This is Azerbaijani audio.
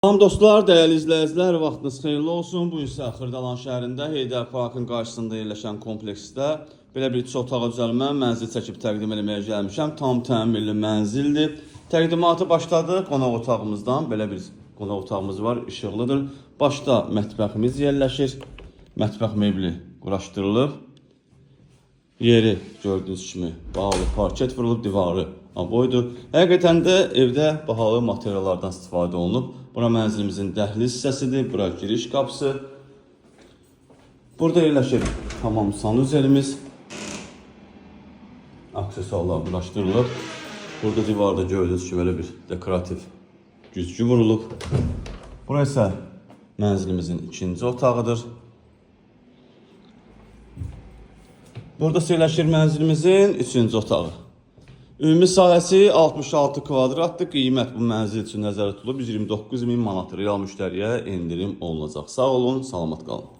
Salam dostlar, dəyərli izləyicilər, vaxtınız xeyirli olsun. Bu isə Xırdalan şəhərində Heydər Parkın qarşısında yerləşən kompleksdə belə bir çox otağa düzəlmə mənzil çəkib təqdim etməyə gəlmişəm. Tam təmirli mənzildir. Təqdimatı başladı qonaq otağımızdan. Belə bir qonaq otağımız var, işıqlıdır. Başda mətbəximiz yerləşir. Mətbəx mebli quraşdırılıb. Yeri gördüyünüz kimi bahalı parket vurulub, divarı aboydur. Həqiqətən də evdə bahalı materiallardan istifadə olunub. Bura mənzilimizin dəhliz hissəsidir, bura giriş qapısı. Burada yerləşir hamam sanuzelimiz. Aksesuarlar quraşdırılıb. Burada divarda gördüyünüz kimi belə bir dekorativ güzgü vurulub. Bura isə mənzilimizin ikinci otağıdır. Burada yerləşir mənzilimizin üçüncü otağı. Ümumi sahəsi 66 kvadratdır. Qiymət bu mənzil üçün nəzərdə tutulub 129.000 manat. Real müştəriyə endirim olunacaq. Sağ olun, salamat qalın.